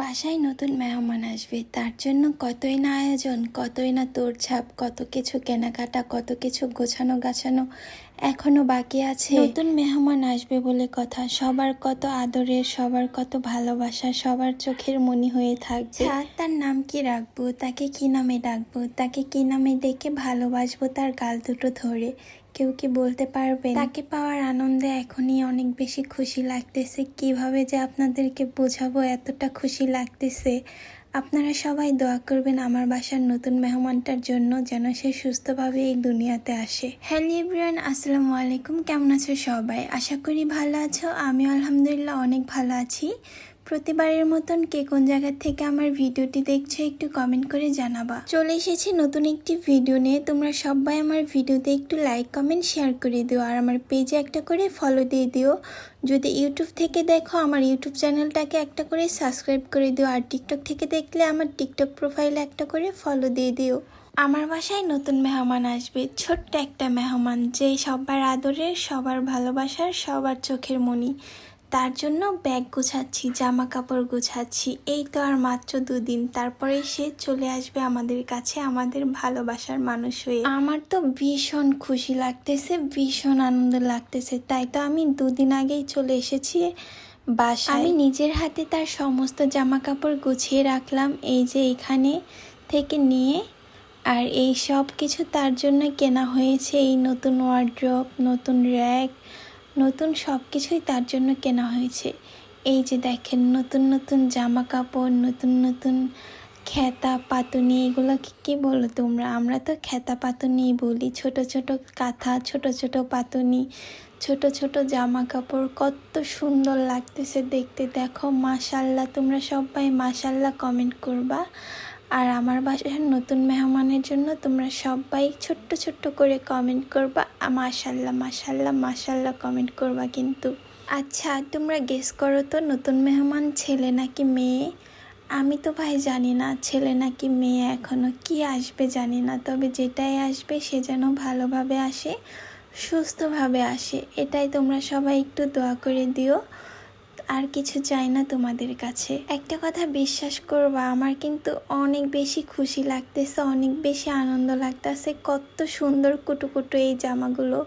বাসায় নতুন মেহমান আসবে, তার জন্য কতই না আয়োজন, কতই না তোড়ছাড়, কত কিছু কেনাকাটা, কত কিছু গোছানো গাছানো এখনো বাকি আছে। নতুন মেহমান আসবে বলে কথা, সবার কত আদরের, সবার কত ভালোবাসা, সবার চোখের মনি হয়ে থাকবে। তার নাম কি রাখবো, তাকে কি নামে ডাকবো, তাকে কি নামে ডেকে ভালোবাসবো তার গাল দুটো ধরে, কেউ কি বলতে পারবে? তাকে পাওয়ার আনন্দে এখনই অনেক বেশি খুশি লাগতেছে। কিভাবে যে আপনাদেরকে বোঝাবো, এতটা খুশি লাগতেছে। আপনারা সবাই দোয়া করবেন আমার বাসার নতুন মেহমানটার জন্য, যেন সে সুস্থভাবে এই দুনিয়াতে আসে। হ্যালো এভরিওয়ান, আসসালামু আলাইকুম। কেমন আছো সবাই? আশা করি ভালো আছো। আমি আলহামদুলিল্লাহ অনেক ভালো আছি। প্রতিবারের মতন কে কোন জায়গা থেকে আমার ভিডিওটি দেখছো একটু কমেন্ট করে জানাবা। চলে এসেছি নতুন একটি ভিডিও নিয়ে। তোমরা সবাই আমার ভিডিওতে একটু লাইক কমেন্ট শেয়ার করে দিও, আর আমার পেজে একটা করে ফলো দিয়ে দিও। যদি ইউটিউব থেকে দেখো আমার ইউটিউব চ্যানেলটাকে একটা করে সাবস্ক্রাইব করে দিও, আর টিকটক থেকে দেখলে আমার টিকটক প্রোফাইলে একটা করে ফলো দিয়ে দিও। আমার বাসায় নতুন মেহমান আসবে, ছোট্ট একটা মেহমান, যে সবার আদরের, সবার ভালোবাসার, সবার চোখের মনি। তার জন্য ব্যাগ গোছাচ্ছি, জামা কাপড় গোছাচ্ছি। এই তো আর মাত্র 2 দিন, তারপরে সে চলে আসবে আমাদের কাছে, আমাদের ভালোবাসার মানুষ হয়ে। আমার তো ভীষণ খুশি লাগতেছে, ভীষণ আনন্দ লাগতেছে। তাই তো আমি 2 দিন আগেই চলে এসেছি বাসায়। আমি নিজের হাতে তার সমস্ত জামা কাপড় গুছিয়ে রাখলাম, এই যে এখানে থেকে নিয়ে। আর এই সব কিছু তার জন্য কেনা হয়েছে। এই নতুন ওয়ার্ড্রপ, নতুন র্যাক, নতুন সব কিছুই তার জন্য কেনা হয়েছে। এই যে দেখেন, নতুন নতুন জামা কাপড়, নতুন নতুন খেতা পাতুনি। এগুলো কি বলো তোমরা? আমরা তো খেতা পাতুনি বলি। ছোট ছোট কাঁথা, ছোট ছোট পাতুনি, ছোট ছোট জামা কাপড়। কত সুন্দর লাগতেছে দেখতে। দেখো, মাশাল্লাহ। তোমরা সবাই মাশাল্লাহ কমেন্ট করবা। আর আমার বাসার নতুন মেহমানের জন্য তোমরা সবাই ছোট্ট ছোট্ট করে কমেন্ট করবা, মাশাল্লাহ মাশাল্লাহ মাশাল্লাহ কমেন্ট করবা কিন্তু। আচ্ছা, তোমরা গেস করো তো, নতুন মেহমান ছেলে নাকি মেয়ে? আমি তো ভাই জানি না ছেলে নাকি মেয়ে, এখনো কি আসবে জানি না। তবে যেটাই আসবে সে যেন ভালোভাবে আসে, সুস্থভাবে আসে, এটাই তোমরা সবাই একটু দোয়া করে দিও। আর কিছু চাই না তোমাদের কাছে। একটা কথা বিশ্বাস করবা, আমার কিন্তু অনেক বেশি খুশি লাগতেছে, অনেক বেশি আনন্দ লাগতেছে। কত সুন্দর কুটুকুটু এই জামাগুলো,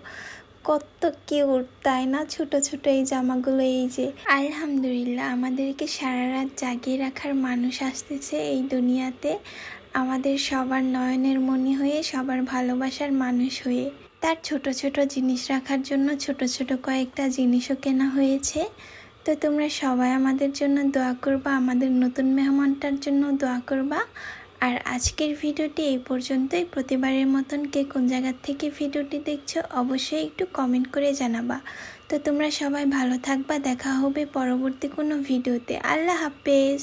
কত কিউট, তাই না? ছোট ছোট এই জামাগুলো। এই যে আলহামদুলিল্লাহ, আমাদেরকে সারা রাত জাগিয়ে রাখার মানুষ আসতেছে এই দুনিয়াতে, আমাদের সবার নয়নের মনি হয়ে, সবার ভালোবাসার মানুষ হয়ে। তার ছোট ছোট জিনিস রাখার জন্য ছোট ছোট কয়েকটা জিনিসও কেনা হয়েছে। তো তোমরা সবাই আমাদের জন্য দোয়া করবা, আমাদের নতুন মেহমানটার জন্য দোয়া করবা। আর আজকের ভিডিওটি এই পর্যন্তই। প্রতিবারের মতন কে কোন জায়গা থেকে ভিডিওটি দেখছো অবশ্যই একটু কমেন্ট করে জানাবা। তো তোমরা সবাই ভালো থাকবা, দেখা হবে পরবর্তী কোনো ভিডিওতে। আল্লাহ হাফেজ।